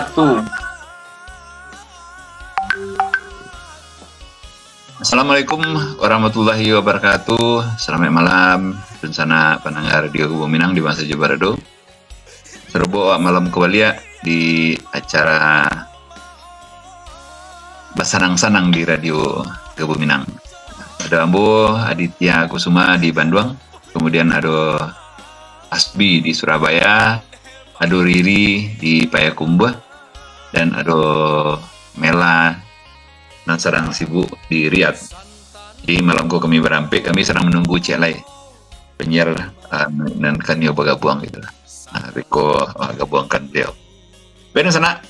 wabarakatuh. Assalamualaikum warahmatullahi wabarakatuh. Selamat malam dan sana pendengar Radio Kubu Minang di masa Jabarado. Serbo malam kembali di acara Basanang-sanang di Radio Kubu Minang. Ada Ambo Aditya Kusuma di Bandung, kemudian ada Asbi di Surabaya, ada Riri di Payakumbuh, dan ada Mela dan sedang sibuk di Riyadh. Jadi malamku kami berampik, kami sedang menunggu Celai penyiar dan kanio bergabung gitu. Riko gabungkan beliau. Benar sana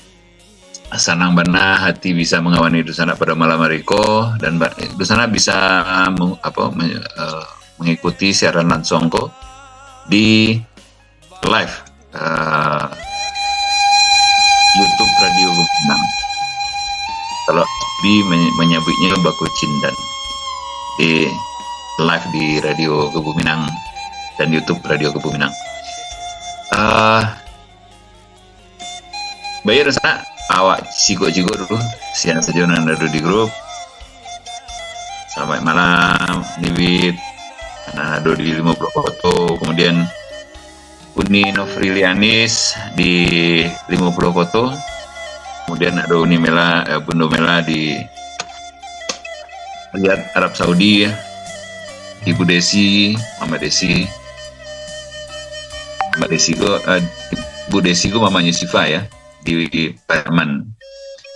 senang benar hati bisa mengawani Dusana pada malam Riko, dan Dusana bisa mengikuti siaran langsung kok di live YouTube Radio Minang. Kalau di menyebutnya Baku Cindan di live di Radio Kubu Minang dan YouTube Radio Kubu Minang. Bayar sana awak cigo-cigo dulu siang saja nanda di grup. Selamat malam Niwit, ada di 50 foto, kemudian Uni Novrilianis di 50 foto, kemudian ada Uni Mela, Bundo Mela di Riyadh Arab Saudi, Ibu Desi, Mama Desi, Ibu Desi ku mamanya Siva ya di Payaman.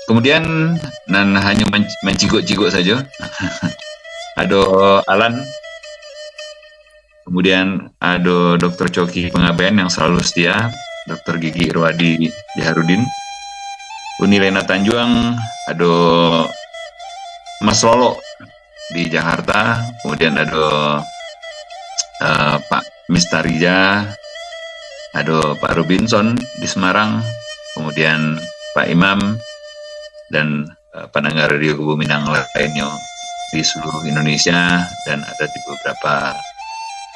Kemudian nan hanya mencigok-cigok saja. Ada Alan. Kemudian ada Dr. Coki Pengabaian yang selalu setia, Dr. Gigi Irwadi Jaharudin, Uni Lena Tanjuang, ada Mas Lolo di Jakarta, kemudian ada Pak Mistarija, ada Pak Robinson di Semarang, kemudian Pak Imam, dan pendengar Radio Kubu Minang lainnya di seluruh Indonesia dan ada di beberapa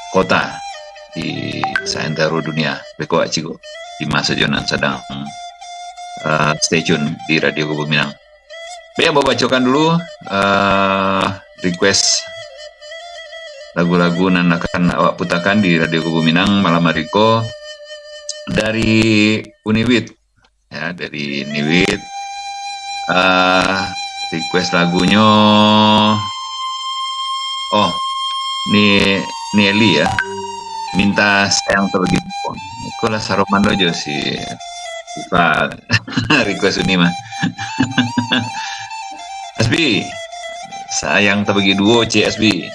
kota di seantero dunia. Beko Acigo di masa jonan sedang stay tune di Radio Kubu Minang. Baik, mau bacakan dulu request lagu-lagu yang akan awak putakan di Radio Kubu Minang malam hari ko dari Uniwit ya, dari Niwit. Request lagunya Nelly ya, minta sayang terlebih dahulu. Ikulah saroman dojo si Pak request ini mah. Asbi sayang terbagi duo CSB,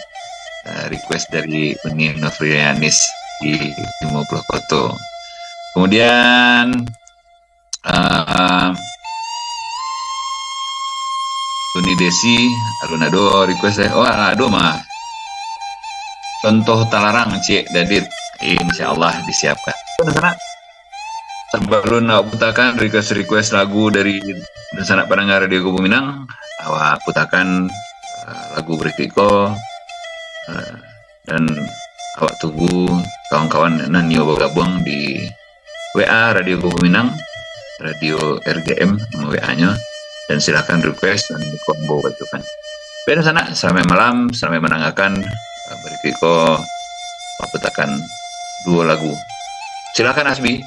request dari Uni Novrilianis di 50 foto. Kemudian Uni Desi Arunado request Arunado mah contoh talarang Cik Dadit, insyaallah disiapkan. Sana sebelum awak putakan request lagu dari sana pendengar Radio Kubu Minang, awak putakan lagu berikutnya dan awak tunggu kawan-kawan nanio bergabung di WA Radio Kubu Minang, Radio RGM WA-nya, dan silakan request dan combo bacakan. Pada sana selamat malam, selamat mendengarkan. Berikutnya putakan dua lagu. Silakan Asbi.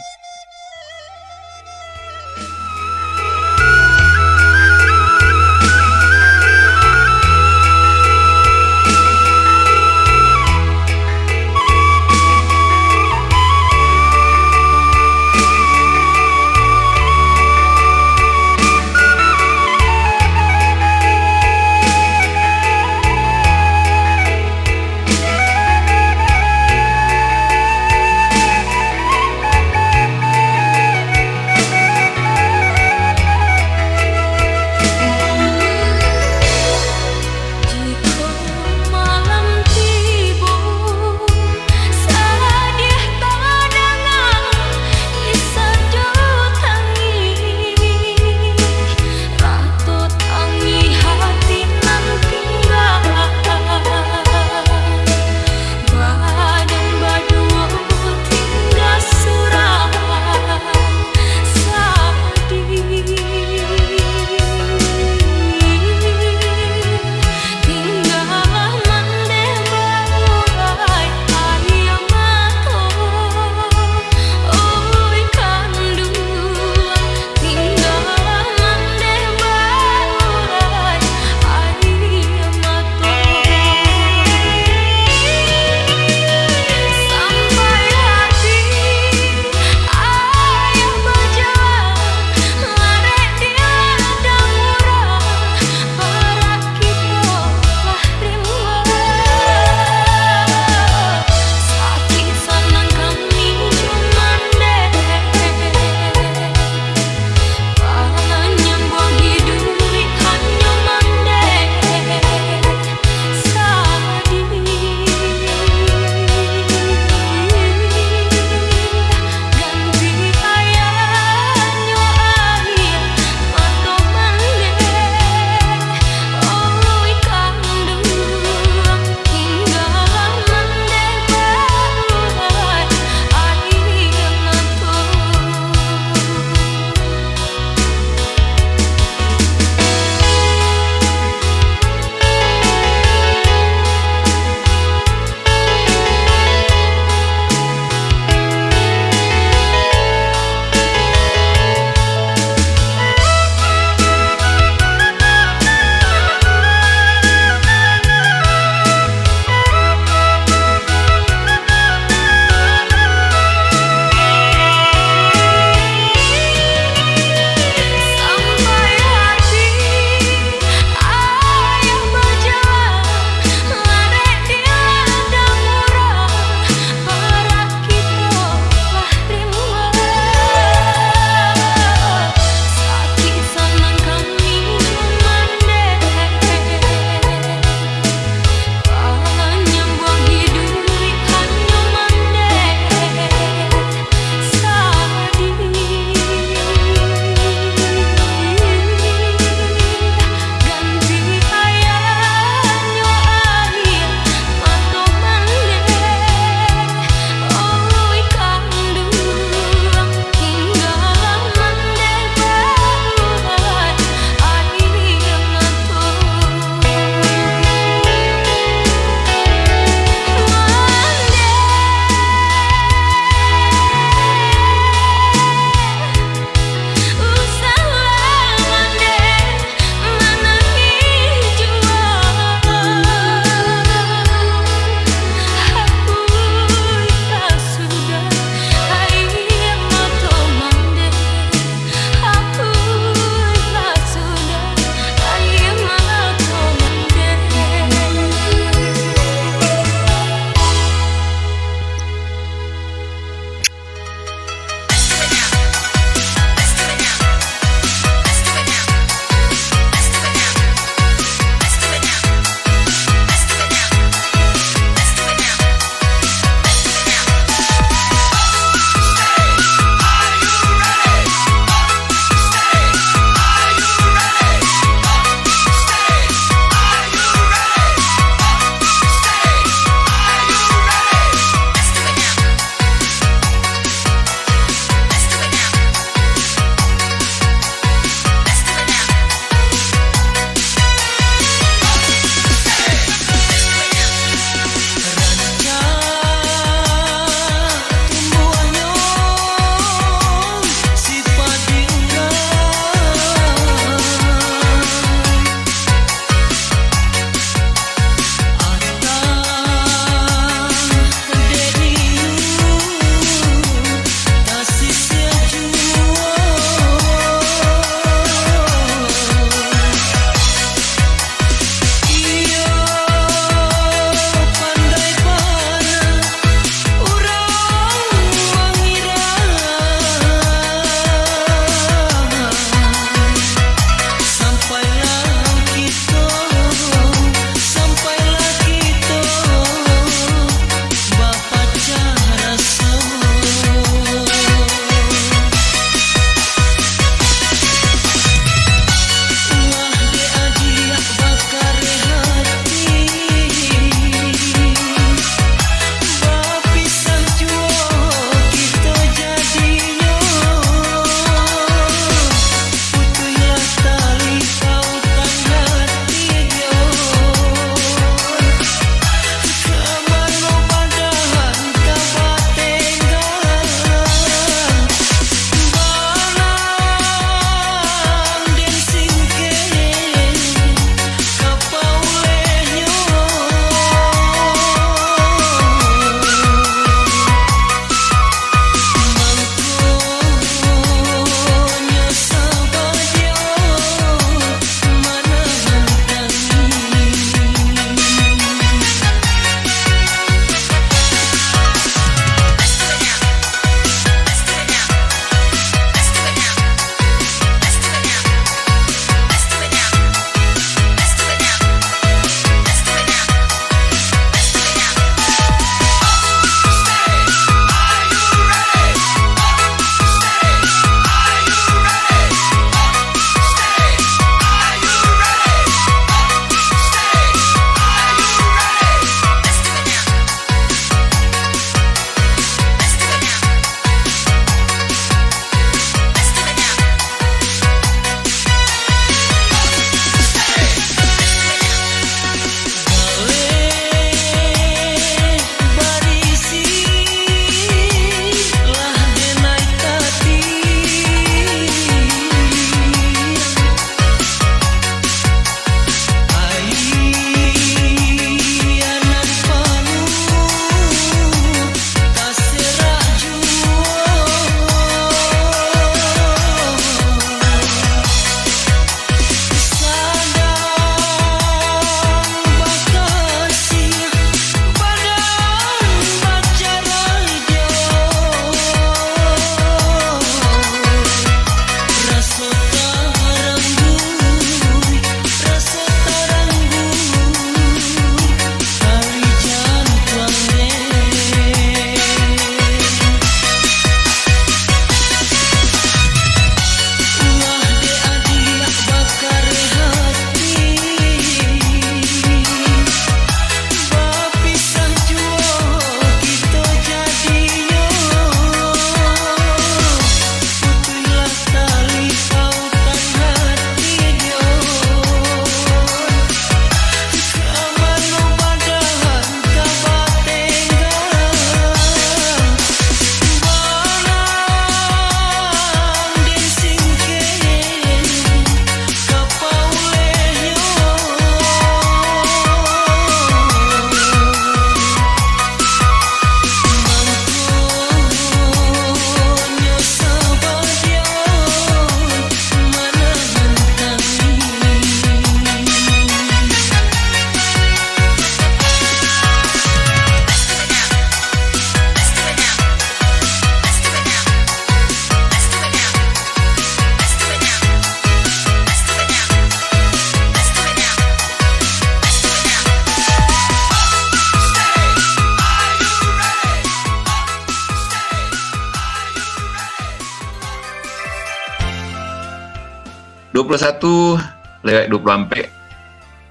21:20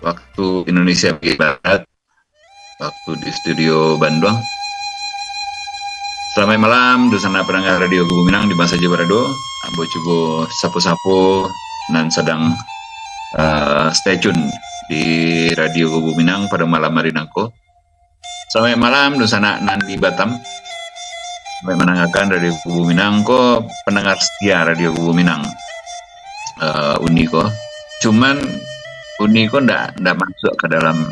waktu Indonesia Barat, waktu di studio Bandung. Selamat malam, dosana pendengar Radio Kebuminang di masa Jabarado. Ambo coba sapu-sapu dan sedang stay tune di Radio Kebuminang pada malam hari nangko. Selamat malam, dosana nan di Batam. Sampai menanggakan Radio Kebuminang ko pendengar setia Radio Kebuminang. Uniko, cuman Uniko ndak masuk ke dalam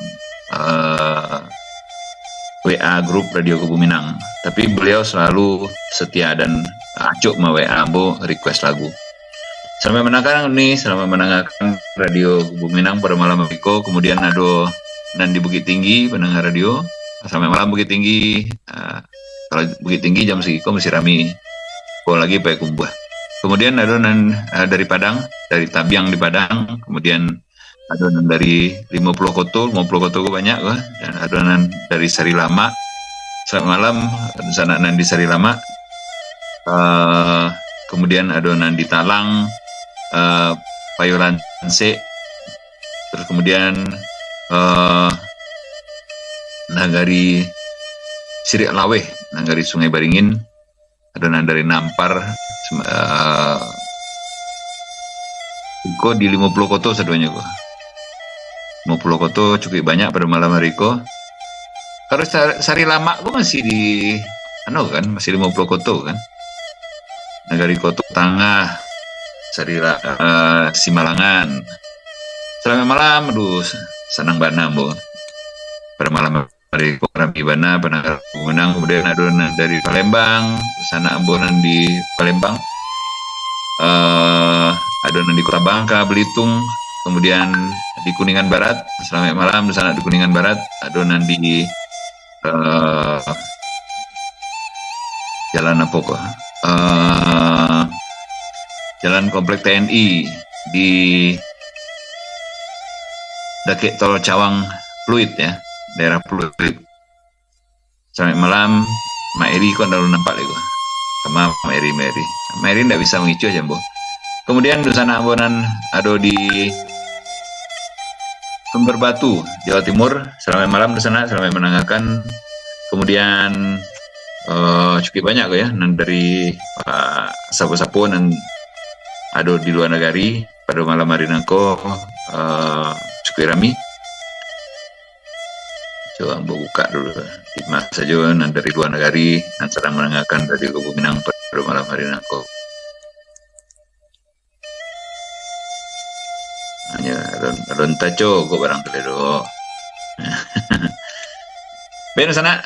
WA grup Radio Kebuminang, tapi beliau selalu setia dan acuk ma WA Ambo request lagu. Sampai menanggakan ini, selama menanggakan Radio Kebuminang pada malam Miko, kemudian ada nan di Bukit Tinggi pendengar radio. Sampai malam Bukit Tinggi. Kalau Bukit Tinggi jam segiko masih rame. Kalau lagi pakai kumbah. Kemudian ada dari Padang, dari Tabiang di Padang. Kemudian ada dari 50 koto banyak lah. Dan ada dari Sari Lama. Selamat malam, sana di Sari Lama. Kemudian ada di Talang, Payolan C. Terus kemudian Nagari Sirik Laweh, Nagari Sungai Baringin, ada dari Nampar, kok di 50 koto seduanya kok. 50 koto cukup banyak pada malam hari kok. Kalau Sari Lama kok masih di masih 50 koto kan. Nagari Koto Tengah, Simalangan. Selamat malam, aduh, senang bana Bo. Pada malam dari Rami Bana, pendengar Kebuminang. Kemudian ada dari Palembang, sana ambonan di Palembang, ada di Kota Bangka, Belitung, kemudian di Kuningan Barat. Selamat malam di sana di Kuningan Barat, ada di Jalan apa kok? Jalan Komplek TNI di Dakek Tol Cawang Pluit ya. Daerah Pluit. Selamat malam, Mak Eri kok lalu nampak lagi sama Mak Eri. Mak Eri ndak bisa mengicu aja, Bo. Kemudian di sana abonan ada di Sumber Batu, Jawa Timur. Selamat malam di sana, selamat menanggakan. Kemudian cukup banyak ya, dari sapu-sapu dan ada di luar negeri pada malam hari nangko cukup ramai. Coba buka dulu di mas saja dari luar negeri dan sedang mendengarkan Radio Kebuminang pada malam hari nangko. Hanya ron taco kok barang teledo. Ben sana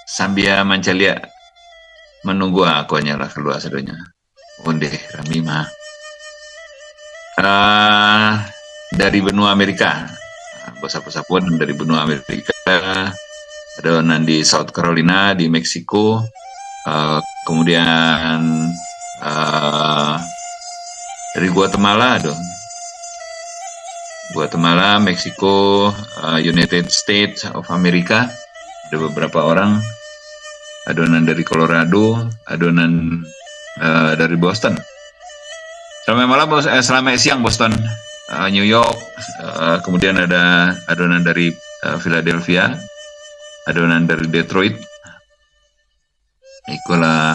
sambil mancalia menunggu aku nyala keluar sadonya. Onde rami mah. Dari benua Amerika. Sapu-sapuan dari benua Amerika, ada di South Carolina, di Meksiko, kemudian dari Guatemala, Meksiko, United States of America, ada beberapa orang, ada dari Colorado, ada dari Boston. Selamat malam, selamat siang Boston. New York, kemudian ada adonan dari Philadelphia, adonan dari Detroit, ikulah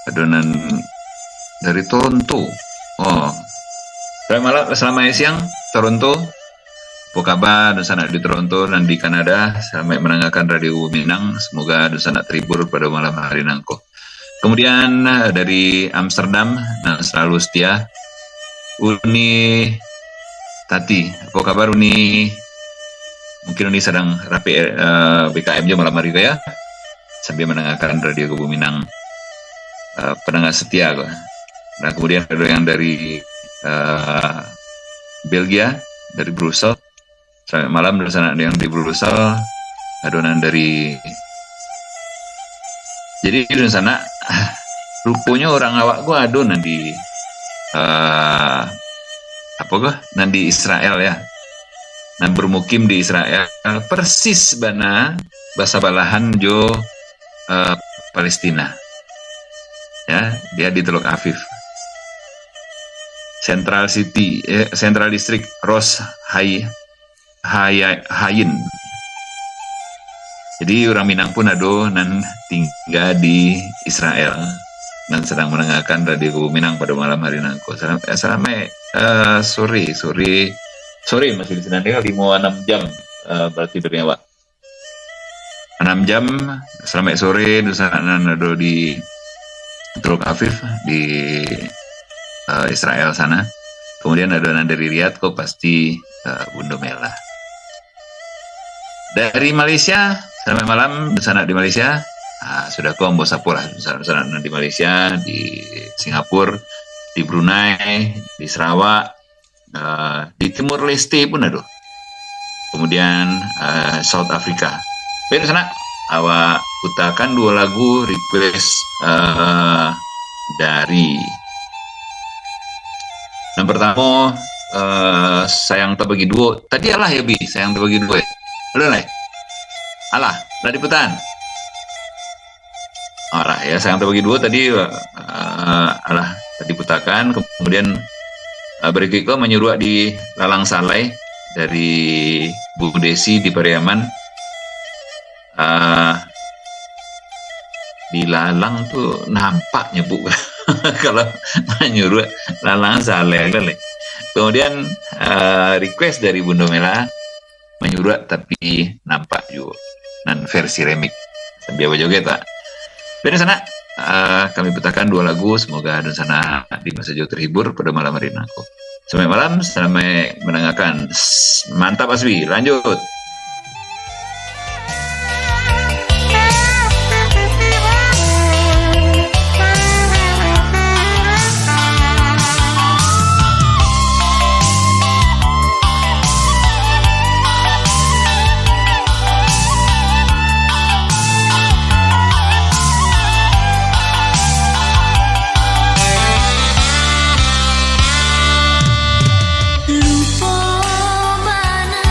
adonan dari Toronto. Oh, selamat siang Toronto. Apa kabar di sana di Toronto dan di Kanada? Selamat mendengarkan Radio Kebuminang. Semoga di sana terhibur pada malam hari nangko. Kemudian dari Amsterdam, selalu setia. Uni Tati, apa kabar Uni? Mungkin Uni sedang rapi BKM aja malam hari ya, sambil mendengarkan Radio Kebuminang, pendengar setia kok. Nah kemudian ada yang dari Belgia, dari Brussels. Selamat malam dari sana, ada yang di Brussels, adonan dari. Jadi di sana rupanya orang awak gua adonan di nanti Israel ya, nah bermukim di Israel persis bana bahasa balahan Palestina ya, dia di Teluk Aviv. Central District Ros Hayin. Jadi orang Minang pun ada nan tinggal di Israel dan sedang mendengarkan radio Kubu Minang pada malam hari nanti. Sore masih di sana tinggal 5-6 jam berarti bernyawa. 6 jam sampai sore di sana ada di Tel Aviv di Israel sana. Kemudian ada dari Riyadh kok pasti Bundo Mela. Dari Malaysia sampai malam di sana di Malaysia sudah kok Mbosapura di sana di Malaysia, di Singapura, di Brunei, di Sarawak, di Timur Leste pun ada. Kemudian South Africa. Di sana awak putarkan 2 lagu request dari yang pertama sayang tak bagi dua. Tadi alah ya bi sayang tak bagi dua. Halo nih. Alah, udah diputan. Alah ya sayang tak bagi dua tadi alah tadi putarkan kemudian berikutnya menyuruh di Lalang Salai dari Bu Desi di Pariaman. Di Lalang tuh nampaknya Bu kalau menyuruh Lalang Salai. Kemudian request dari Bundo Mela menyuruh tapi nampak juga dan versi remix biar joget tak. Dari sana kami putarkan 2 lagu, semoga di sana di masa jauh terhibur pada malam hari ini. Sampai malam, sampai mendengarkan. Mantap Aswi, lanjut. Lupa mana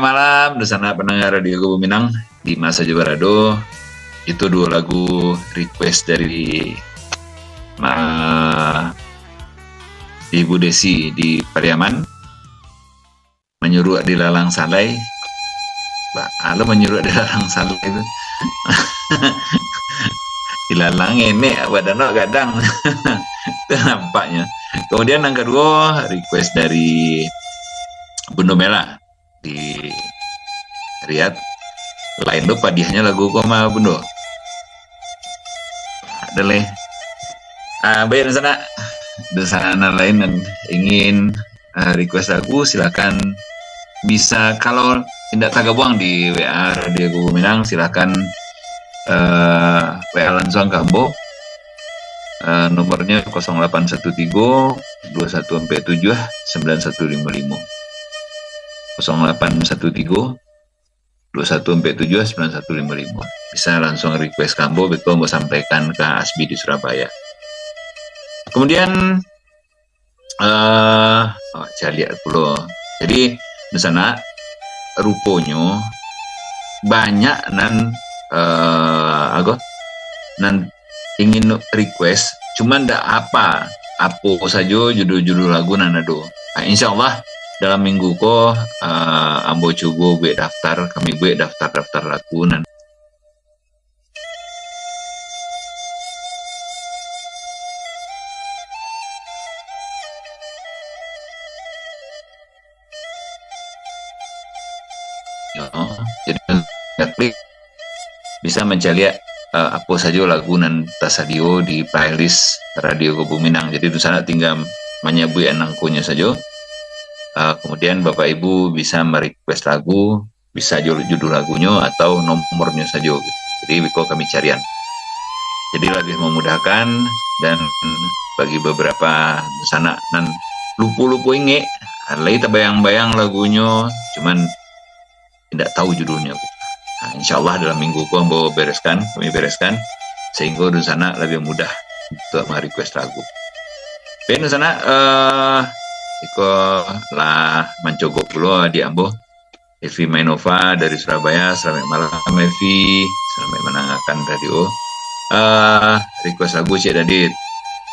malam, Dusana pendengar Radio Kubu Minang di Masa Jabarado. Itu 2 lagu request dari Ibu Desi di Pariaman. Menyuruh di Lalang Salai. Halo menyuruh di Lalang Salai itu. Dilalang ini badannya kadang. Itu nampaknya. Kemudian yang kedua request dari Bundo Mela di Riyadh. Lain lupa hadiahnya lagu koma Bundo. Ada leh. Baik di sana lain dan ingin request lagu silakan bisa, kalau tidak tagabuang di WA Radio Kubu Minang silakan WA langsung ke Ambo. Nomornya 0813 2147 9155 0813 2147 9155. Bisa langsung request Kambo, betul mau sampaikan ke Asbi di Surabaya. Kemudian saya lihat dulu. Jadi di sana rupanya banyak nan ingin request, cuman ndak apa saja judul-judul lagu nanado. Insya Allah dalam minggu ko ambo coba buat daftar, kami buat daftar lagu nan. Jadi klik bisa mencari apa saja lagu nan tasadio di playlist Radio Kubu Minang. Jadi di sana tinggal menyebut anangkunya saja. Kemudian Bapak Ibu bisa merequest lagu, bisa judul lagunya atau nomornya saja. Jadi kami carian. Jadi lebih memudahkan, dan bagi beberapa di sana nan lupa inge, lagi terbayang-bayang lagunya, cuman tidak tahu judulnya. Insya Allah dalam minggu kami bereskan sehingga di sana lebih mudah untuk merequest lagu. Dan di sana iko lah mencogok dulu di Ambo. Evi Mainova dari Surabaya, selamat malam Evi, selamat mendengarkan radio. Request lagu Cik Dadit,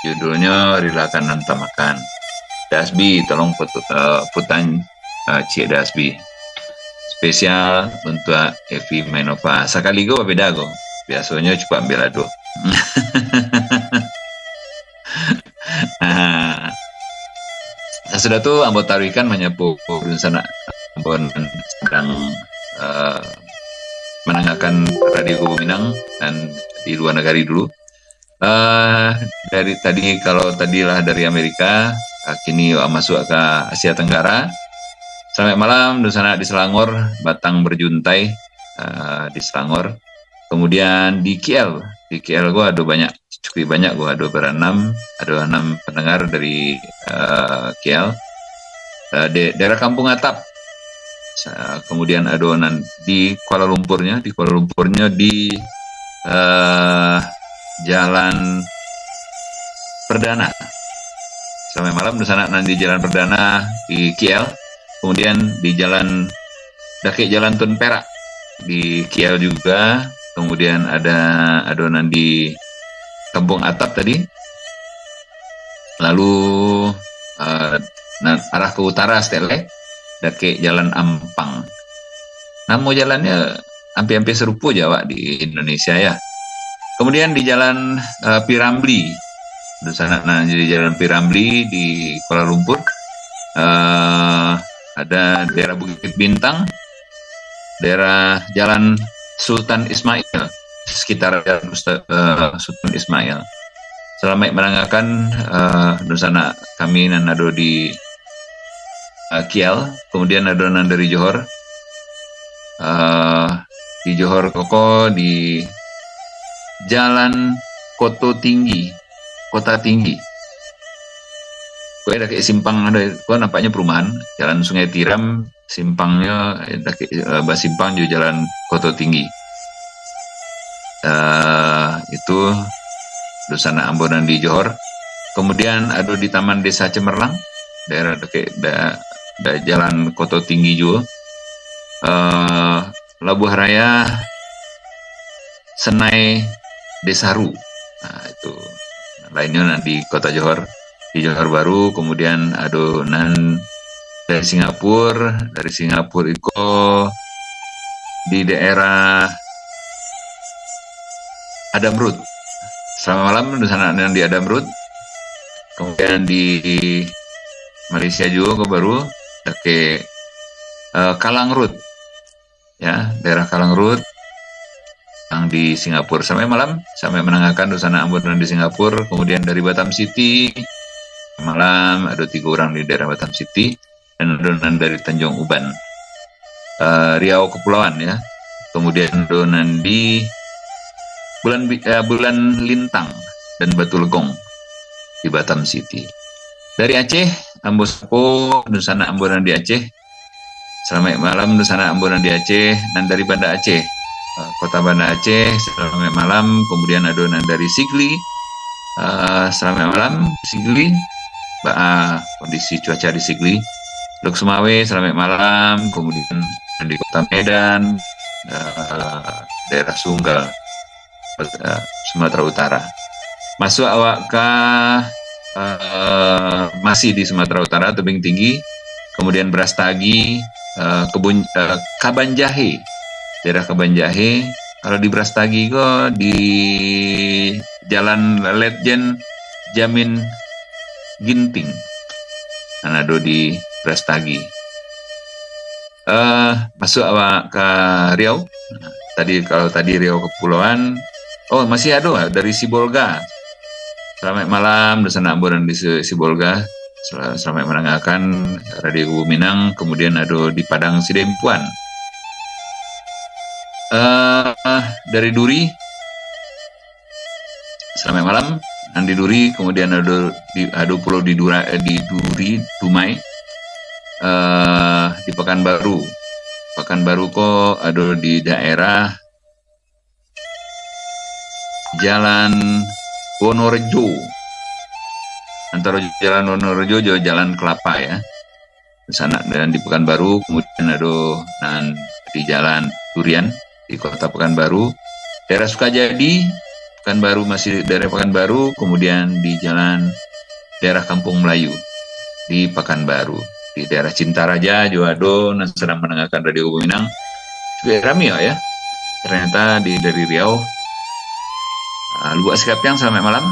judulnya Rilakan Nanti Makan. Dasbi, tolong putan Cik Dasbi. Spesial untuk Evi Mainova. Sekali go beda go. Biasanya coba ambil ado. Sudah tuh Ambo Tarikan menyapu di sana. Ambo sedang mendengarkan Radio Kubu Minang dan di luar negara dulu. Dari tadi, kalau tadilah dari Amerika, kini masuk ke Asia Tenggara. Selamat malam di sana di Selangor, Batang Berjuntai di Selangor. Kemudian di KL gue ada cukup banyak, gue ada 6 pendengar dari KL. Daerah Kampung Atap. Kemudian ada di Kuala Lumpurnya di Jalan Perdana. Selamat malam di sana di Jalan Perdana di KL. Kemudian di Jalan Tun Perak di KL juga. Kemudian ada adonan di Kampung Atap tadi. Lalu arah ke utara Stele, dake Jalan Ampang. Nama jalannya hampir serupa Jawa di Indonesia ya. Kemudian di Jalan Piramli, di sana di Jalan Piramli di Kuala Lumpur. Ada daerah Bukit Bintang, daerah Jalan Sultan Ismail, sekitar Jalan Sultan Ismail. Selamat mendengarkan di sana kami nanado di KL. Kemudian ada dari Johor, di Johor Koko di Jalan Kota Tinggi. Kue ada kayak simpang, ada kue nampaknya perumahan. Jalan Sungai Tiram, simpangnya ada kayak simpang juga Jalan Kota Tinggi. Itu di sana Ambonan di Johor. Kemudian ada di Taman Desa Cemerlang, daerah kayak Jalan Kota Tinggi juga. Labuh Raya Senai Desaru. Nah, itu lainnya di Kota Johor, di Johor Baru. Kemudian adonan dari Singapura Iko di daerah Adam Road. Selamat malam di sana di Adam Road. Kemudian di Malaysia juga baru ke Kalang Road, ya, daerah Kalang Road yang di Singapura. Sampai malam, sampai menangahkan Dosana Ambon di Singapura. Kemudian dari Batam City, malam ada 3 orang di daerah Batam City, dan adonan dari Tanjung Uban, Riau Kepulauan, ya. Kemudian adonan di bulan Lintang dan Batu Legong di Batam City. Dari Aceh, Ambosapo, Dosana Ambonan di Aceh. Selamat malam Dosana Ambonan di Aceh. Dan dari Banda Aceh, Kota Banda Aceh, selamat malam. Kemudian adonan dari Sigli, selamat malam Sigli. Kondisi cuaca di Sigli. Lok Sumawe, selamat malam. Kemudian di Kota Medan, daerah Sunggal, Sumatera Utara. Masuk awak ke masih di Sumatera Utara, tebing tinggi. Kemudian Brastagi, Kabanjahe, daerah Kabanjahe. Kalau di Brastagi kok di Jalan Letjen Jamin Ginting, Manado di Brastagi. Masuk awak ke Riau. Kalau tadi Riau Kepulauan, masih ada dari Sibolga. Selamat malam Dosana Ambonan di Sibolga. Selamat mendengarkan Radio Kubu Minang. Kemudian ada di Padang Sidempuan. Dari Duri, selamat malam. Dan di Duri, kemudian ada pulau di Duri, Dumai, di Pekanbaru. Pekanbaru kok ada di daerah Jalan Wonorejo. Antara Jalan Wonorejo dan Jalan Kelapa, ya. Di sana dan di Pekanbaru. Kemudian ada di Jalan Durian di Kota Pekanbaru. Daerah Sukajadi, Pekanbaru masih daerah Pekanbaru. Kemudian di daerah Kampung Melayu di Pekanbaru. Di daerah Cintaraja juga ada sedang mendengarkan Radio Kubu Minang. Juga ramai, ya. Ternyata dari Riau. Lubuk Sikapiang, selamat malam.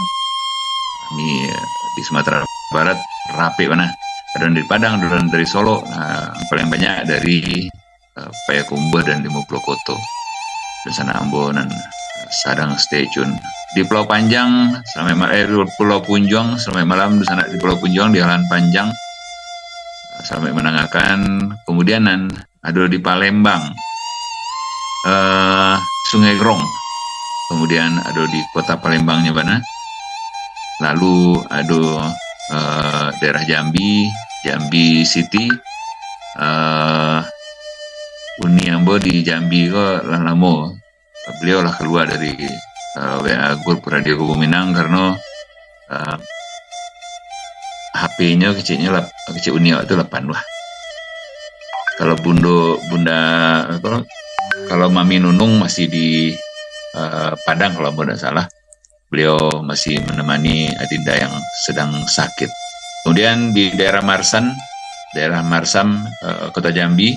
Kami di Sumatera Barat rapi mana. Ada dari Padang, ada dari Solo, paling banyak dari Payakumbuh dan Limo Plokoto. Di sana Ambonan Sadang stay tune. Di Pulau Panjang, selamat malam. Pulau Punjong, selamat malam. Di sana di Pulau Punjong di Jalan Panjang, selamat mendengarkan. Kemudian ada di Palembang, Sungai Grong. Kemudian ada di Kota Palembangnya mana. Lalu ada daerah Jambi City, Uni Ambo di Jambi kok lama. Beliau lah keluar dari WA grup Radio Kubu Minang karena HP-nya kecil Uni itu 8 lah. Kalau kalau Mami Nunung masih di Padang kalau tidak salah. Beliau masih menemani Adinda yang sedang sakit. Kemudian di daerah Marsam, Kota Jambi,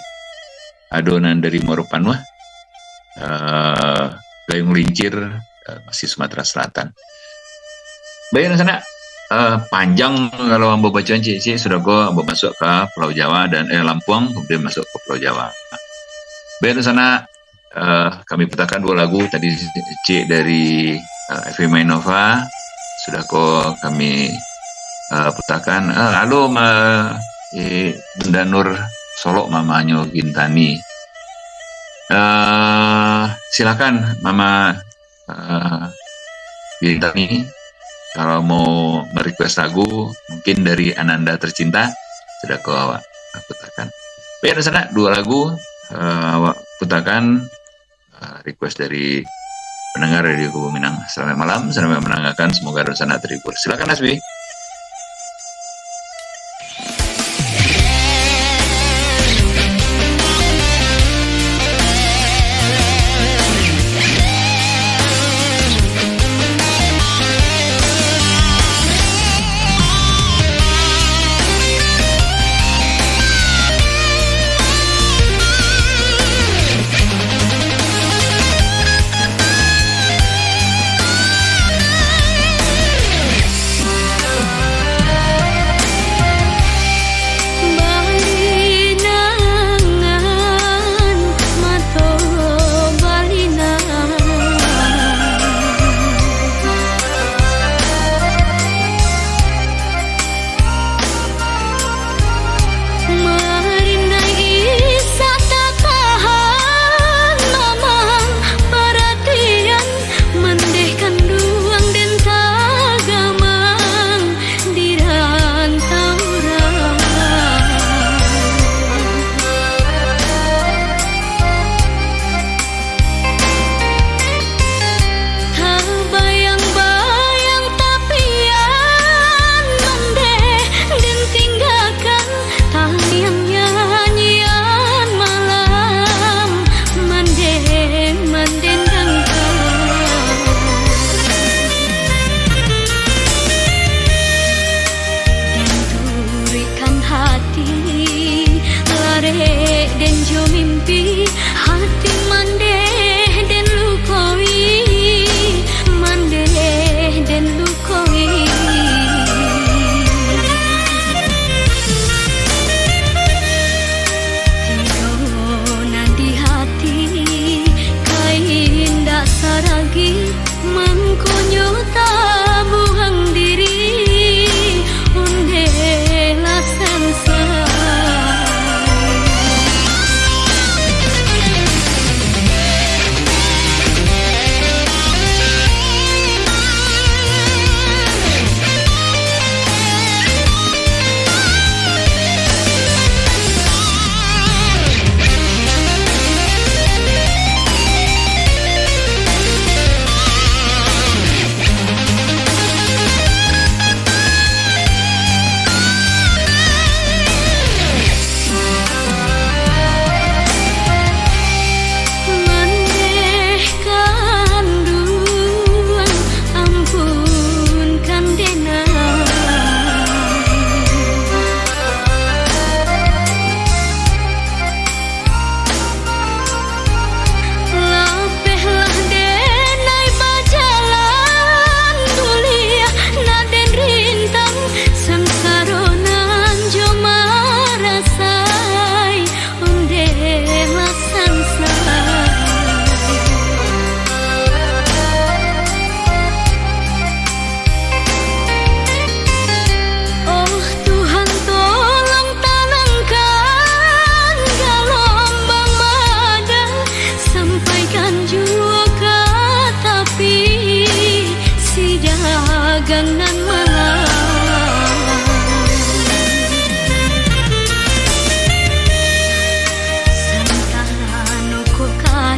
adonan dari Moropanwah, Gayung Lincir, masih Sumatera Selatan. Baik, sana panjang kalau ambo bacaan Cici sudah ambo masuk ke Pulau Jawa dan Lampung, kemudian masuk ke Pulau Jawa. Baik, sana kami petakan 2 lagu tadi C dari FM Innova sudah kami putakan. Halo Bunda Nur Solo, Mamanyo Gintani. Silakan Mama Gintani kalau mau merequest lagu mungkin dari Ananda Tercinta sudah awak putakan. Baik, ada sana 2 lagu awak putakan request dari pendengar Radio Kubu Minang. Selamat malam, selamat mendengarkan, semoga sana terhibur. Silakan Asbi.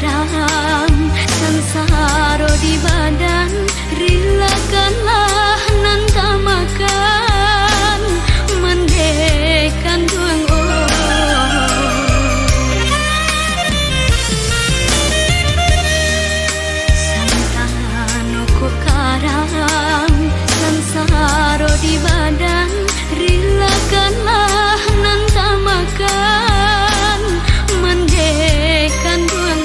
karam, sansaro di badan, rilakanlah nan tak makan, mandekan tuang santanoku karam, sansaro di badan, rilakanlah nan tak makan, mandekan tuang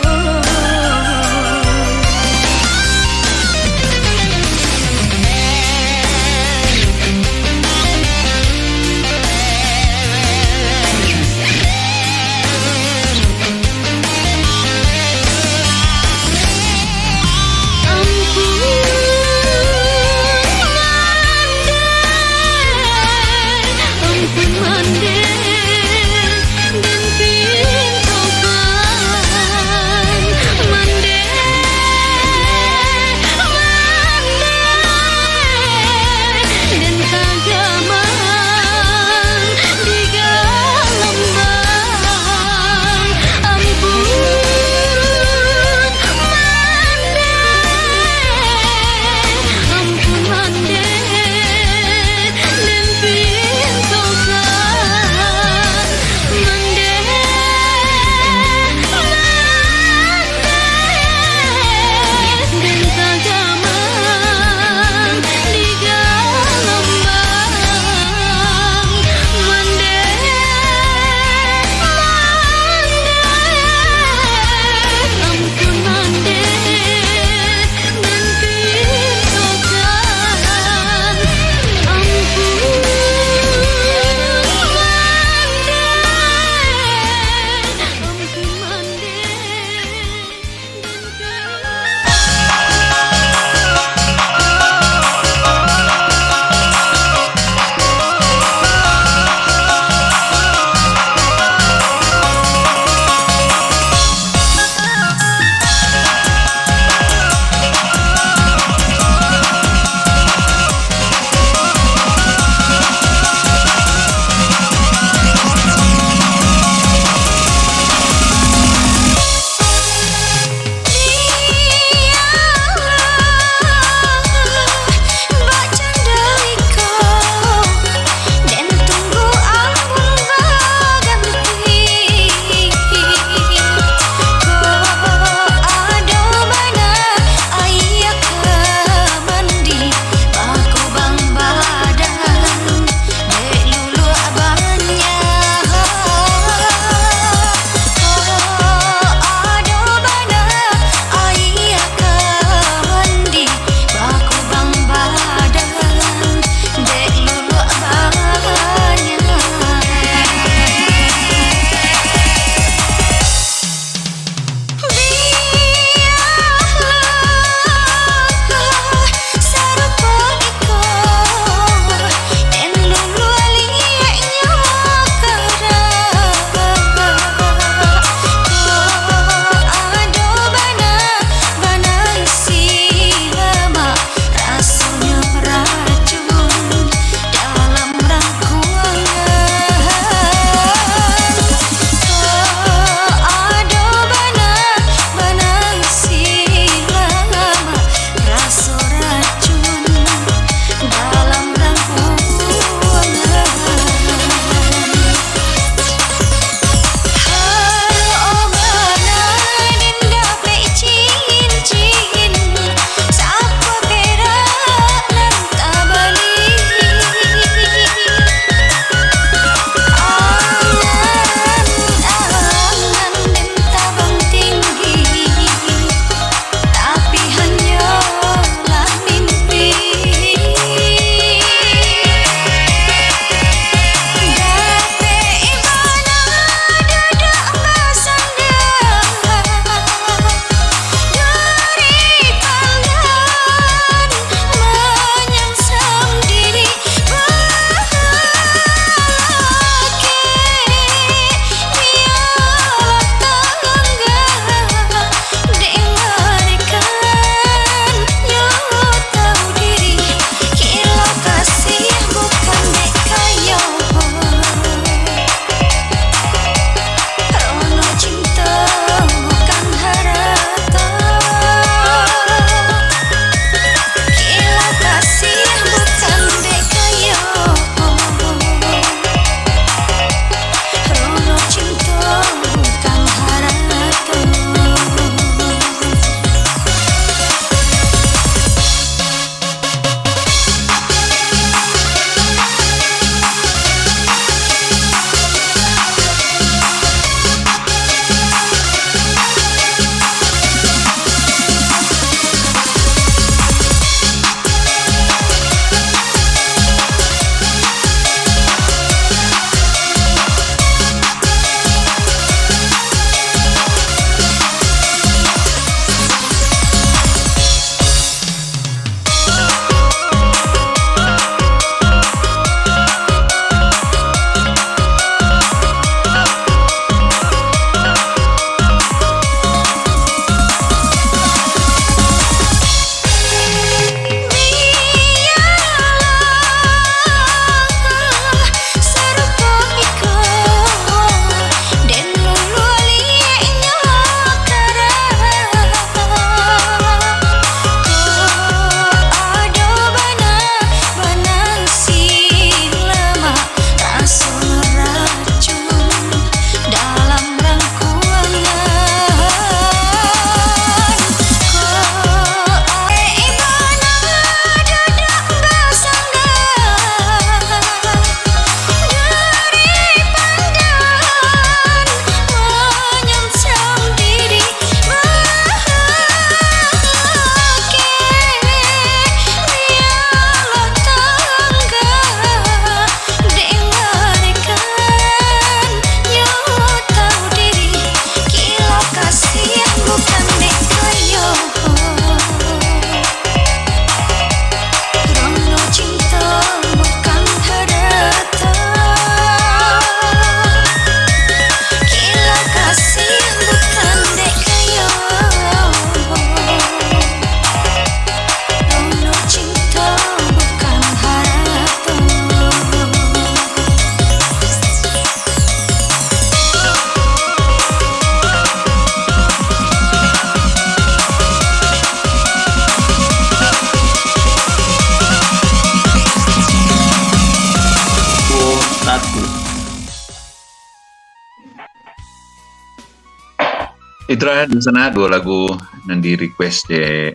itulah di sana 2 lagu yang di request di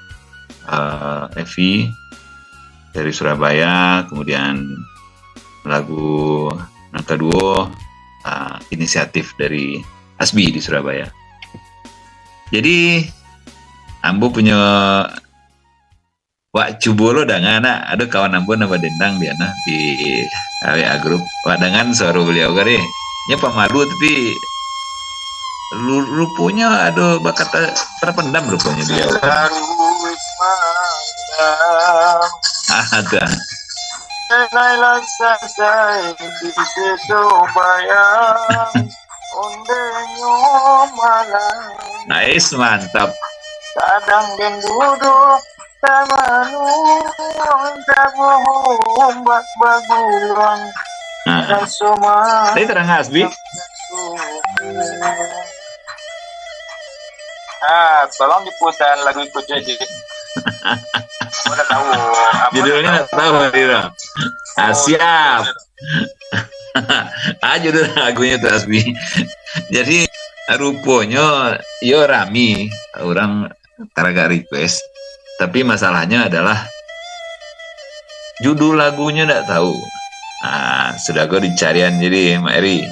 Evi dari Surabaya, kemudian lagu yang kedua inisiatif dari Asbi di Surabaya. Jadi ambo punya wak cubolo dengan ada kawan ambo nama dendang dia di WA grup. Wak dengan suara beliau kare. Nya pemalu tapi rupanya ada bakat terpendam rupanya beliau. Ada. Nice, mantap. Kadang yang duduk Ini terang Asbi. Tolong diputar lagu ikutnya aja. Udah tahu. Judulnya nggak tahu Dira. Siap. Judul lagunya tuh Asbi. Jadi rupanya yo rami orang taraga request. Tapi masalahnya adalah judul lagunya nggak tahu. Sudah gue dicarian jadi Mak Eri.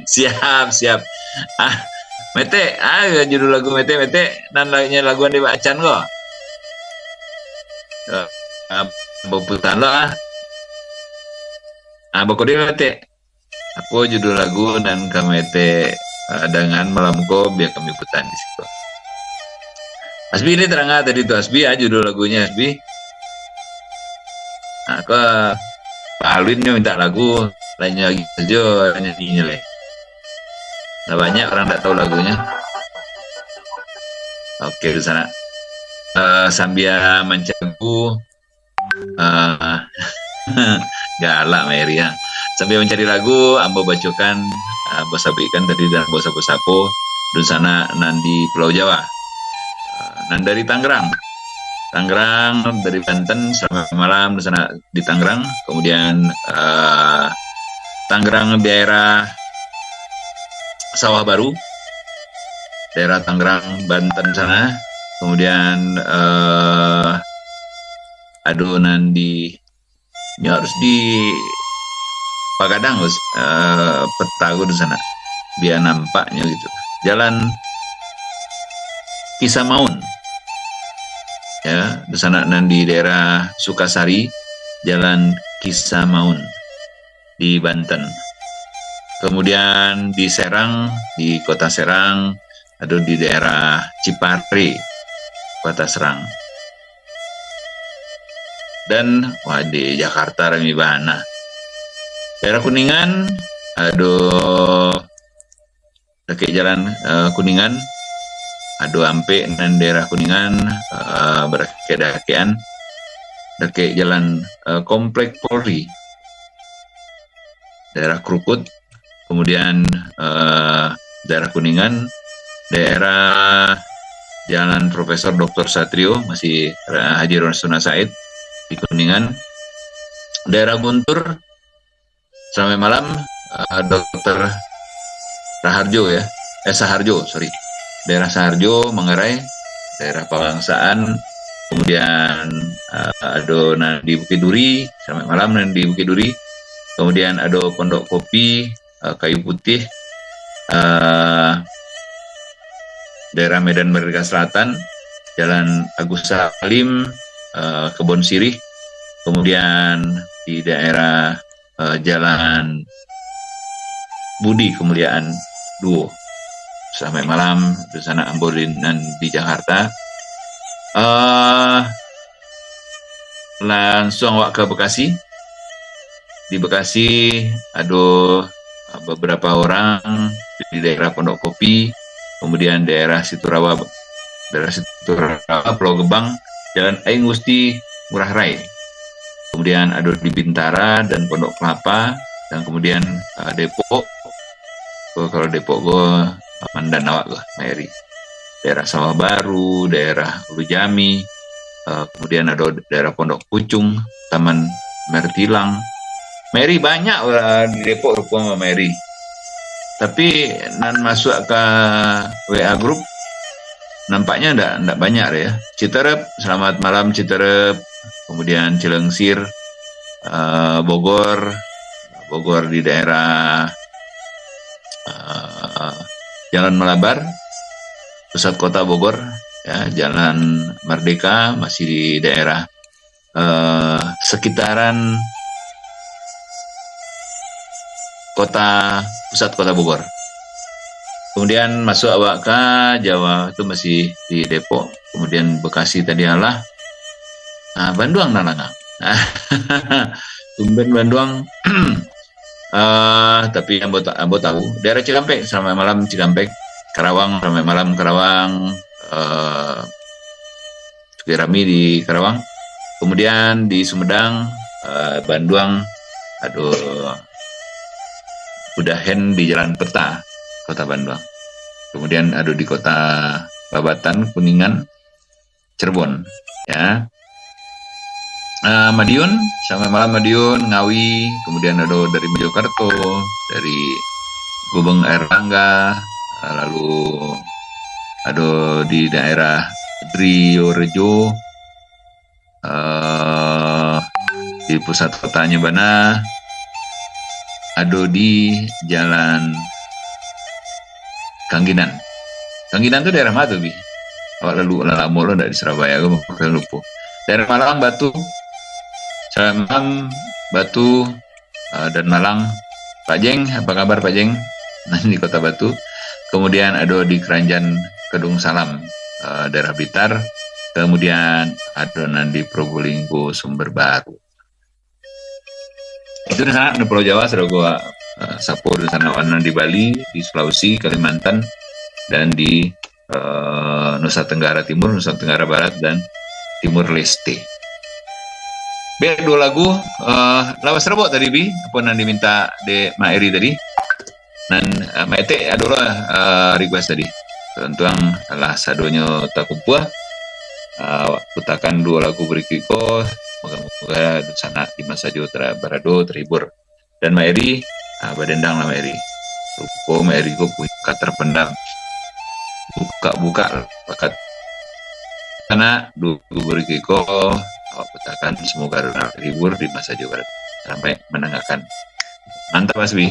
Siap. Mete, judul lagu Mete, nan laguan dibacaan kok. Buputan lo boko dia Mete. Aku judul lagu dan Mete dengan malamku biar kami putan di situ. Asbi ini terang tadi itu Asbi judul lagunya Asbi. Aku Pak Alwinnya minta lagu lainnya lagi aja nyanyinya leh. Nah, banyak orang tidak tahu lagunya. Oke di sana sambil mencagu galak Mary ya. Sambil mencari lagu, ambo bacokan bosabikan tadi dan bosa-bosapo di sana di Pulau Jawa. Dan dari Tangerang dari Banten sampai malam di sana di Tangerang, kemudian Tangerang daerah Sawah Baru, daerah Tangerang Banten sana, kemudian adonan harus di Pagadang Petago di sana biar nampaknya gitu. Jalan Kisah Maun ya di sana dan di daerah Sukasari, Jalan Kisah Maun di Banten. Kemudian di Serang, di kota Serang, ada di daerah Cipari, kota Serang. Dan di Jakarta Remibana. Daerah Kuningan, ada dekat jalan Kuningan, ada ampe dan daerah Kuningan berakhir-akhiran dekat jalan Komplek Polri, daerah Krukut. Kemudian daerah Kuningan, daerah Jalan Profesor Dr. Satrio, masih Haji Rasuna Said di Kuningan. Daerah Guntur sampai malam Dr. Saharjo ya, Saharjo, sorry. Daerah Saharjo, Manggarai, daerah Pabangsaan, kemudian ada di Bukit Duri sampai malam dan di Bukit Duri. Kemudian ada Pondok Kopi, Kayu Putih, daerah Medan Merdeka Selatan, Jalan Agus Salim, Kebon Sirih, kemudian di daerah Jalan Budi Kemuliaan Duo sampai malam di sana Amborin dan di Jakarta. Langsung ke Bekasi. Di Bekasi ada beberapa orang di daerah Pondok Kopi, kemudian daerah Siturawa, Pulau Gebang, Jalan Aing Gusti Ngurah Rai, kemudian ada di Bintara dan Pondok Kelapa, dan kemudian Depok. Kalau Depok gue Mandan awak gue Mary, daerah Sawah Baru, daerah Ulu Jami, kemudian ada daerah Pondok Pucung, Taman Mertilang. Mary banyak di Depok rupanya Mary. Tapi nan masuk ke WA grup nampaknya enggak banyak ya. Citerep, selamat malam Citerep. Kemudian Cilengsir, Bogor di daerah Jalan Malabar, pusat kota Bogor, ya, Jalan Merdeka masih di daerah sekitaran pusat kota Bogor. Kemudian masuk awak ke Jawa itu masih di Depok. Kemudian Bekasi tadi Allah. Banduang Nalangang. Tumben Banduang. Tapi ambo tahu. Daerah Cikampek, selamat malam Cikampek. Karawang, selamat malam Karawang. Rami di Karawang. Kemudian di Sumedang, Banduang. Udahen di Jalan Peta, Kota Banduang. Kemudian ada di Kota Babatan, Kuningan, Cirebon, ya. Madiun, selamat malam Madiun, Ngawi. Kemudian ada dari Mojokerto, dari Gubeng Airlangga, lalu ada di daerah Driorejo, di pusat kotanya Bana. Ada di Jalan Kangginan. Kangginan itu daerah mana tuh, Bi? Awak lalu lama dari Surabaya, gue mau lupa. Daerah Malang, Batu. Selamat malam, Batu dan Malang. Pak Jeng, apa kabar Pak Jeng? Nanti di Kota Batu. Kemudian ada di Keranjan Kedung Salam, daerah Blitar. Kemudian ada di Probolinggo, Sumber Baru. Itu di sana di Pulau Jawa sudah gua sapu di sana, di Bali, di Sulawesi, Kalimantan, dan di Nusa Tenggara Timur, Nusa Tenggara Barat, dan Timur Leste. Dua lagu lawas rebok tadi Bi, apa yang diminta de Maeri tadi. Dan Maete adalah request tadi. Tentang salah sadonya Takumpua. Putakan dua lagu berikiko. Moga-moga di sana di masa Jota Barado terhibur. Dan Maeri, badendang lah Maeri. Rupo Maeri gue punya terpendam. Buka bakat. Karena dua berikiko awak putakan semoga terhibur di masa Jawa Barat sampai menengahkan. Mantap Mas Bi.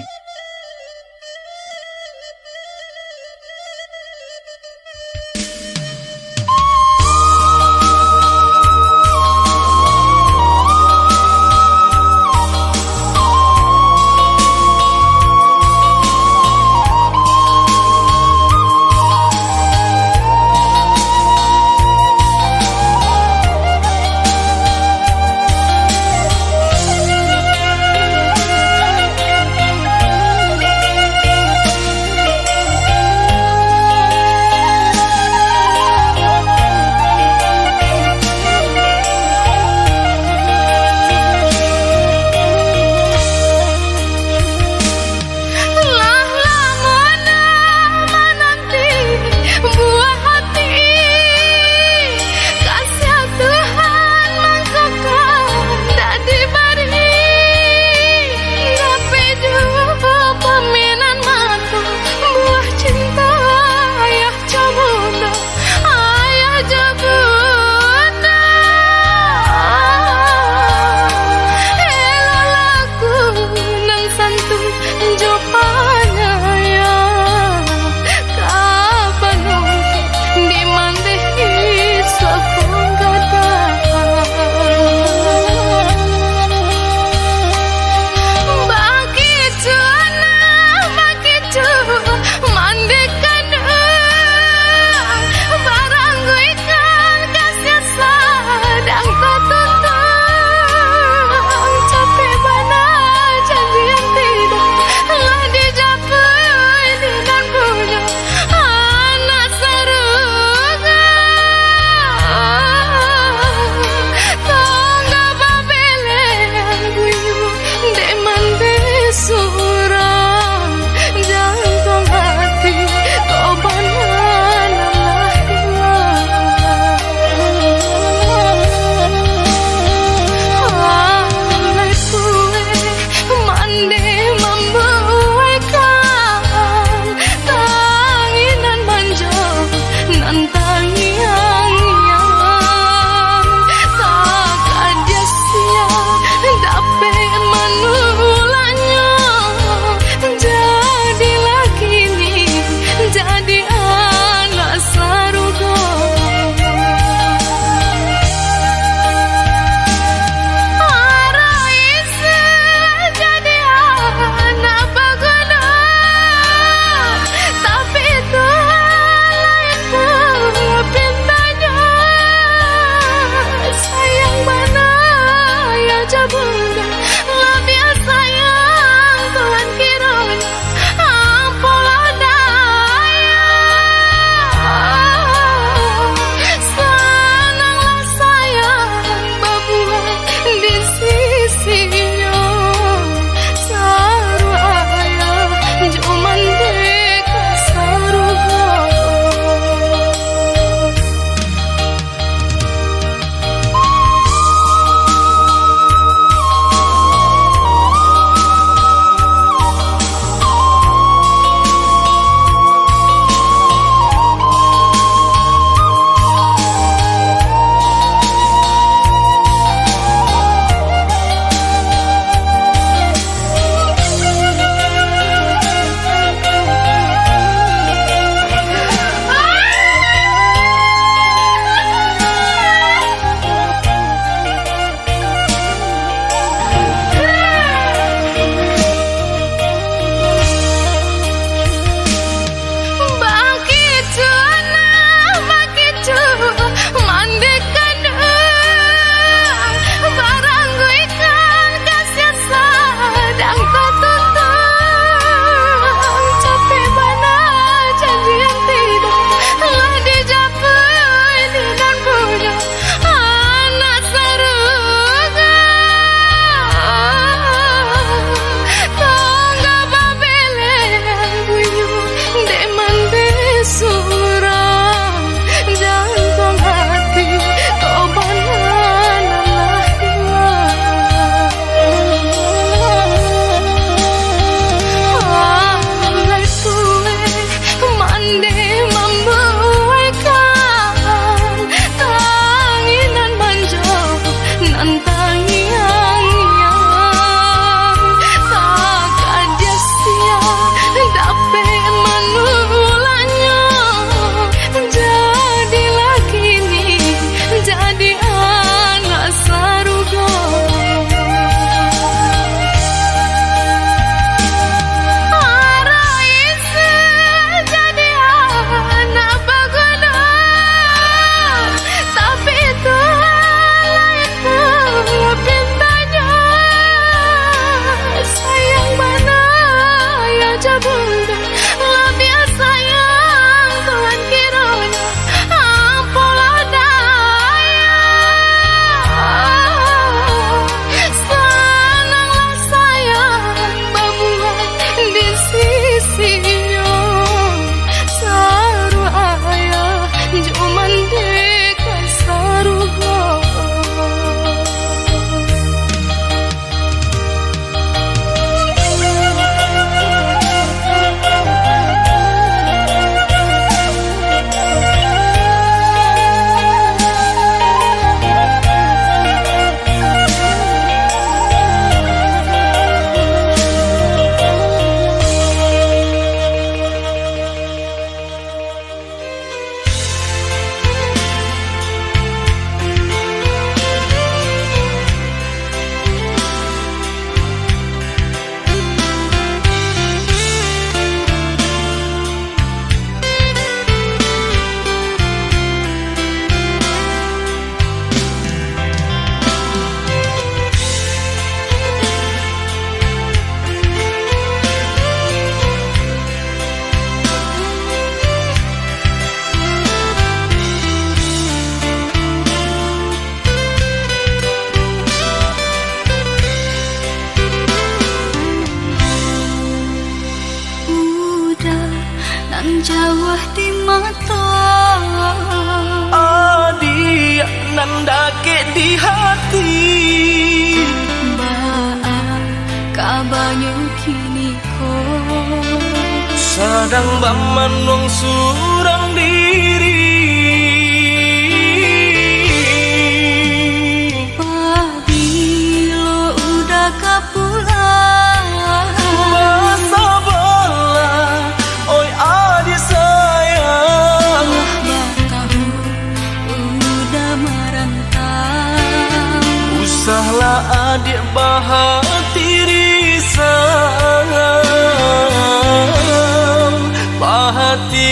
banyu kini ko Sadang bamanong surang diri Pabilo udah kapulang Masa bola oi adik sayang Batahu udah merantau Usahlah adik bahati risang Bahati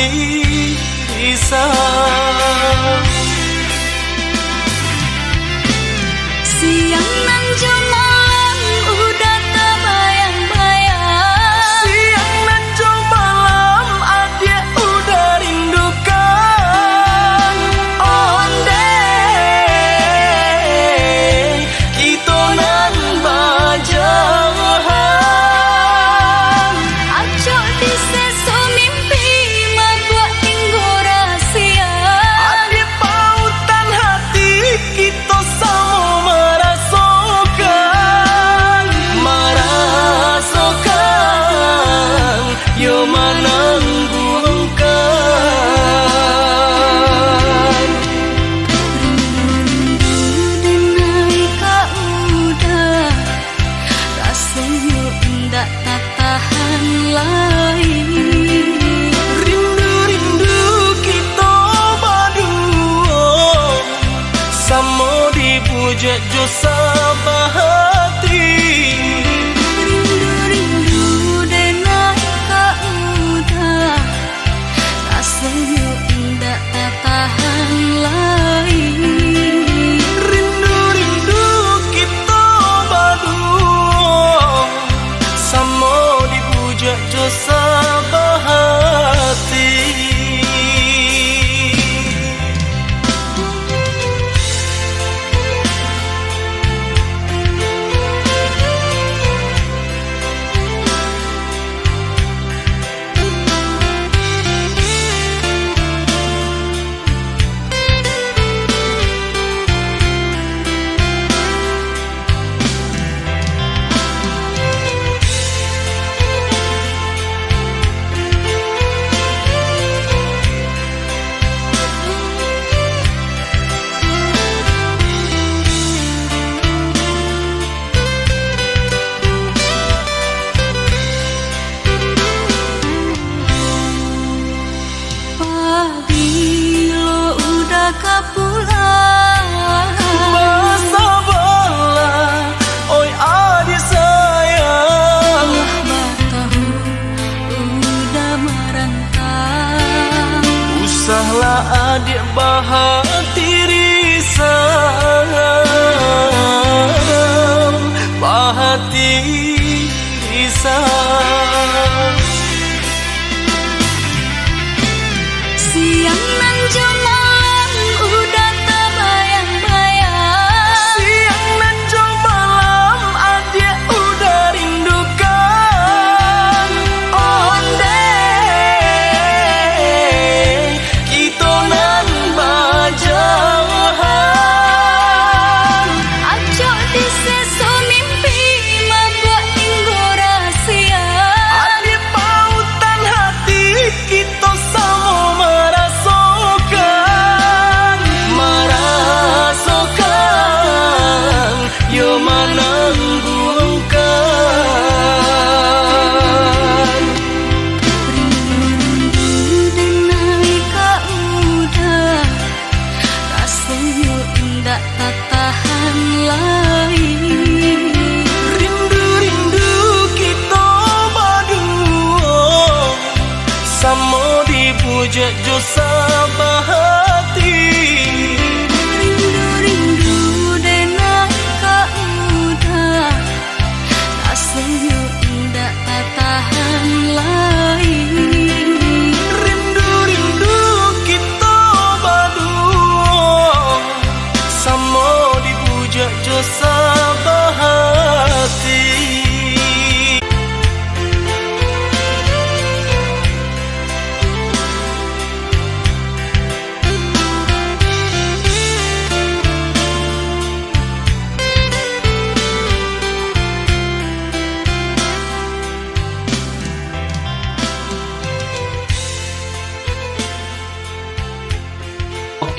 risang Siang nan malam udah terbayang-bayang Siang dan jauh malam adik udah rindukan Onde kita nan bajahan Acok di sesu mimpi membuat tinggu rahasia Adik pautan hati kita sama merasakan Yo menangguhkan Rindu denai kau udah Rasanya ndak tak tahan lagi Rindu-rindu kita berdua Sama dibujak jo sabahati Rindu denai kau udah Rasanya ndak tak tahan lagi Rindu-rindu kita berdua Sama dibujak jo sabahati Pabilo udah kapulang Masa bola oi adik sayang Batahu udah merantau Usahlah adik bahati risang Bahati risang Siang nan malam udah terbayang-bayang Siang dan jauh malam adik udah rindukan Onde kita nan bajahan Acok di sesu mimpi membuat tinggu rahasia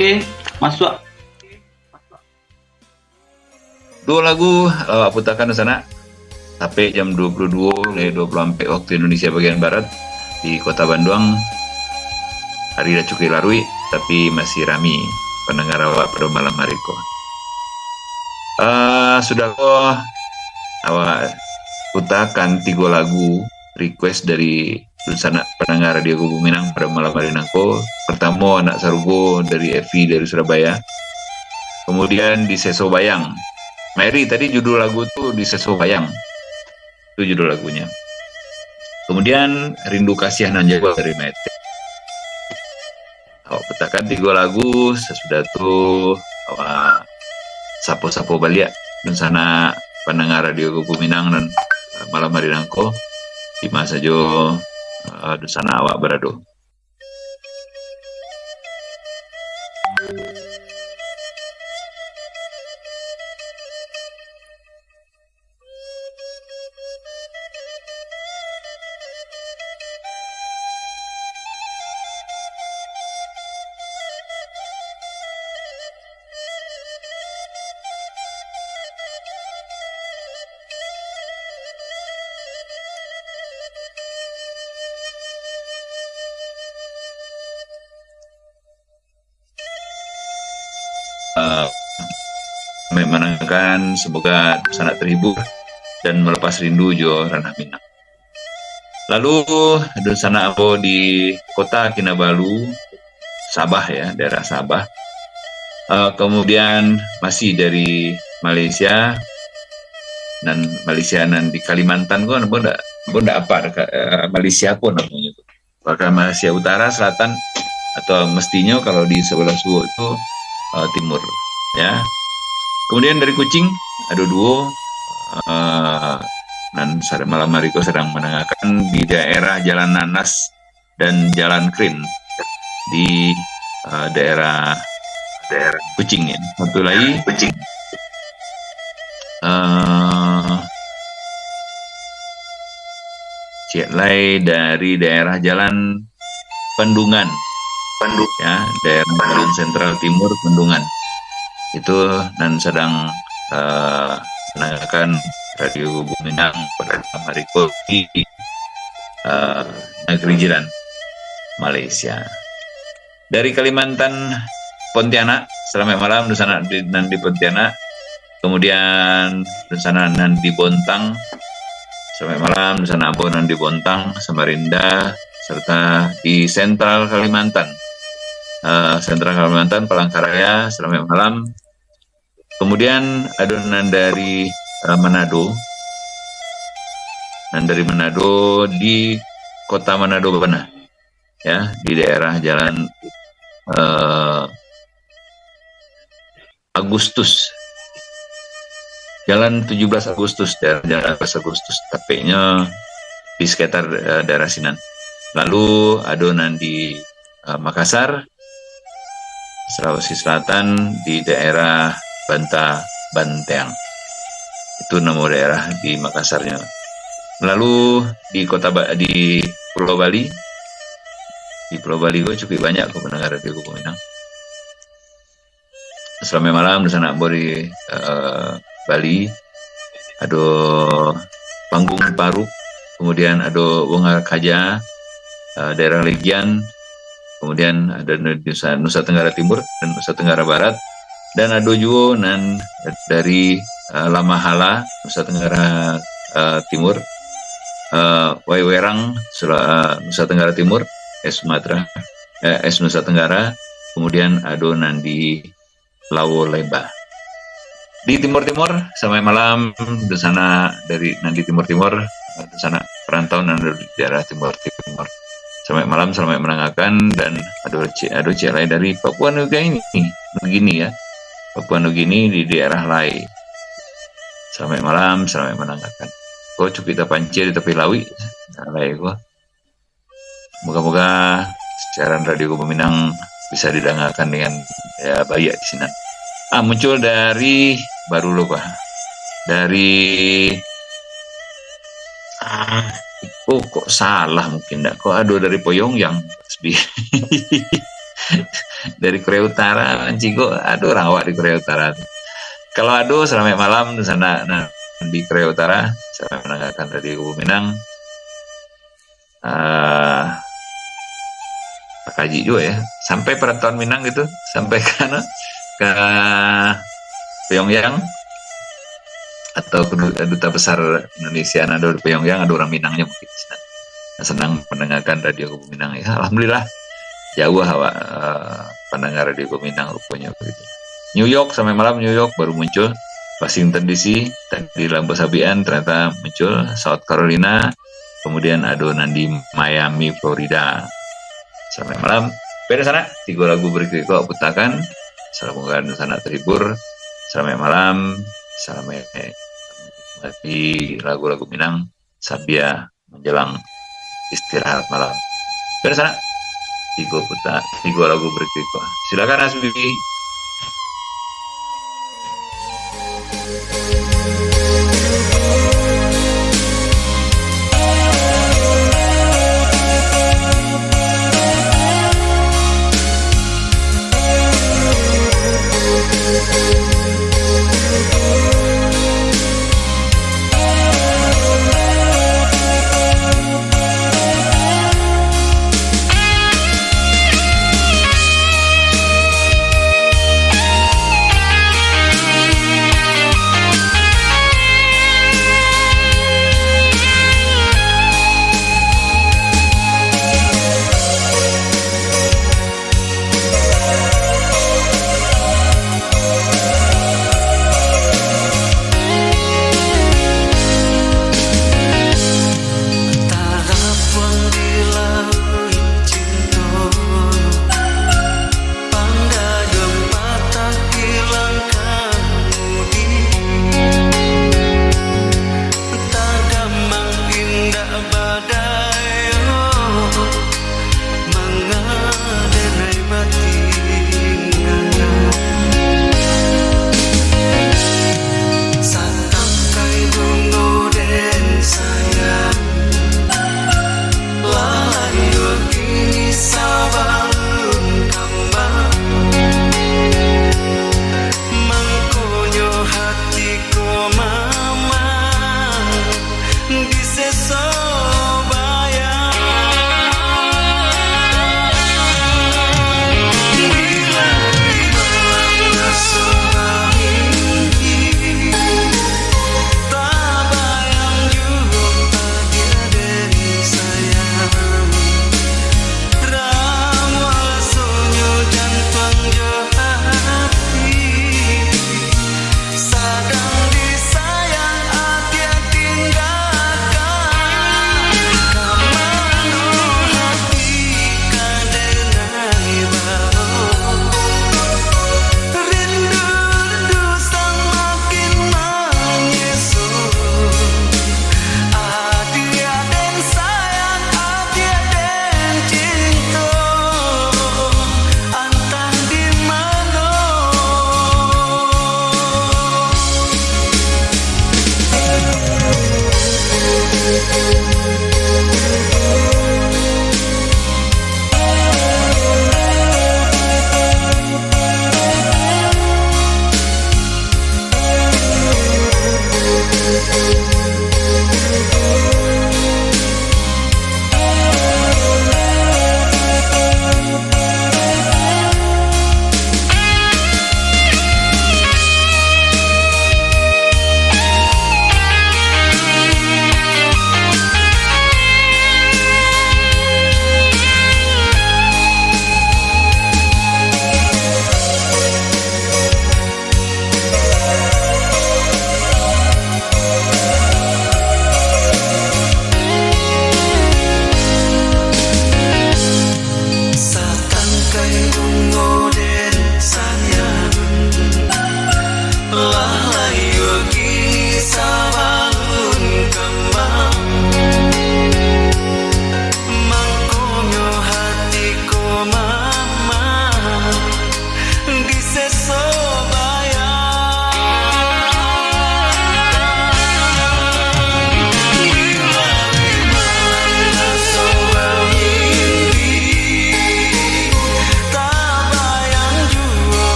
Oke, masuk. Dua lagu awak putarkan di sana sampai jam 22 sampai waktu Indonesia bagian barat di kota Bandung. Hari dah cukup larui tapi masih rami pendengar awak pada malam hari ko. Sudah ko awak putarkan 3 lagu request dari sana pendengar Radio Kubu Minang pada malam hari nangko. Pertama Anak Sarugo dari Evi dari Surabaya. Kemudian di Seso Bayang. Mary, tadi judul lagu tuh di Seso Bayang. Itu judul lagunya. Kemudian Rindu Kasihan Nan Jawa dari Mete. Awak petakan 3 lagu sesudah itu awak sapo-sapo balik dan sana pendengar Radio Kubu Minang dan malam hari nangko di masa jo di sana awak berado. Menangkan semoga sangat terhibur dan melepas rindu jo Ranah Minang. Lalu ada sana apa di kota Kinabalu, Sabah ya, daerah Sabah. Kemudian masih dari Malaysia dan di Kalimantan kan bunda apa Malaysia pun namanya itu. Apakah Malaysia Utara, Selatan atau mestinya kalau di sebelah suhu itu timur ya. Kemudian dari Kucing ada 2 dan malam hari ko sedang mendengarkan di daerah Jalan Nanas dan Jalan Krin di daerah Kucing ya. Satu lagi Kucing. Cek lagi dari daerah Jalan Pendungan ya, daerah Jalan Sentral Timur Pendungan. Itu dan sedang mendengarkan Radio Kubu Minang pada hari di negeri jiran Malaysia. Dari Kalimantan Pontianak, selamat malam di sana di Pontianak. Kemudian di sana di Bontang, selamat malam di sana Abonan di Bontang, Samarinda, serta di Sentral Kalimantan. Sentral Kalimantan Palangkaraya, selamat malam. Kemudian adonan dari Manado, dan dari Manado di kota Manado Bana, ya di daerah Jalan Agustus, Jalan 17 Agustus, daerah Jalan 17 Agustus, tapenya di sekitar daerah Sinan. Lalu adonan di Makassar, Sulawesi Selatan di daerah Banteang. Itu nama daerah di Makassarnya. Lalu di Pulau Bali. Di Pulau Bali gue cukup banyak aku mendengar Radio Kubu Minang. Selamat malam di sana di Bali. Ada Panggung Paruk, kemudian ada Wonga Kaja, daerah Legian. Kemudian ada Nusa Tenggara Timur dan Nusa Tenggara Barat, dan ada juga dari Lamahala, Nusa Tenggara Timur, Waiwerang, Nusa Tenggara Timur, Nusa Tenggara, kemudian ada di Lawo Leba. Di Timur-Timur, selamat malam di sana dari Timur-Timur, di sana perantauan di daerah Timur-Timur. Selamat malam, selamat mendengarkan, dan ada lain dari Papua Nugini ya, Papua Nugini di daerah Lai. Selamat malam, selamat mendengarkan. Kau cukup kita pancir di tepi Lawi, Lai kau. Moga-moga siaran Radio Kubu Minang bisa didengarkan dengan ya baik di sini. Muncul dari baru lupa dari kok salah mungkin kok ada dari Poyongyang dari Korea Utara, Cigo, aduh orang awak di Korea Utara. Kalau aduh selamat malam di sana, nah, di Korea Utara, saya mendengarkan Radio Kebuminang. Pak Haji juga ya, sampai perantauan Minang gitu, sampai ke Pyongyang atau Duta Besar Indonesia ada di Pyongyang, ada orang Minangnya mungkin senang mendengarkan Radio Kebuminang ya. Alhamdulillah jauh hawa pendengar Radio Kebuminang rupanya begitu. New York sampai malam New York baru muncul, Washington DC tadi Lampu Sabian ternyata muncul, South Carolina, kemudian ada nanti Miami Florida sampai malam. Pada sana 3 lagu berikut kau putakan. Semoga di sana terhibur. Sampai malam. Sampai menikmati lagu-lagu Minang Sabia menjelang istirahat malam. Pada sana 3 lagu berikut kau. Silakan Asbibi.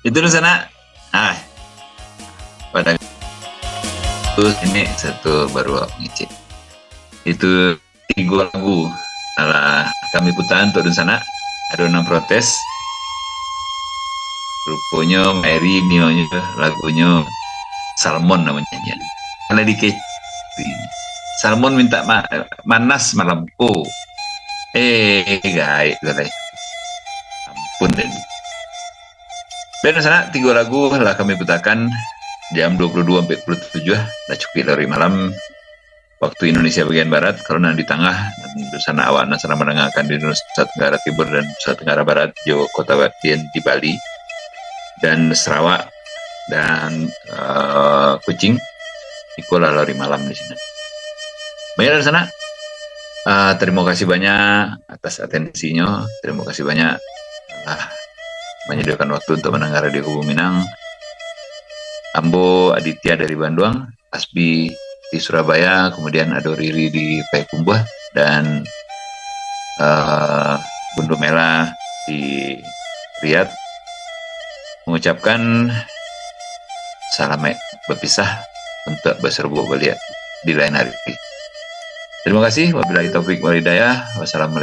Itu di sana. Nah, pada terus ini satu baru aku ngicip. Itu 3 lagu ala kami putarkan untuk di sana. Ada 6 protes. Rupanya Mary nyonya lagunya Salmon namanya. Karena di Salmon minta manas malamku. Guys, ampun deh. Dan sana 3 lagu lah kami putarkan jam 22.47 dah cukup dari malam waktu Indonesia bagian barat, karena di tengah dan di sana awak nasana mendengarkan di Nusa Tenggara Timur dan Nusa Tenggara Barat, Jawa Kota Batin di Bali dan Sarawak dan Kuching ikulah lari malam di sini. Baik dari sana. Terima kasih banyak atas atensinya. Terima kasih banyak menyediakan waktu untuk mendengar Radio Kubu Minang. Ambo Aditya dari Bandung, Asbi di Surabaya, kemudian ada Riri di Payakumbuh dan Bundu Mela di Riyadh mengucapkan salam berpisah untuk berserbu balik di lain hari. Terima kasih. Wabillahi taufik wal hidayah. Wassalamualaikum.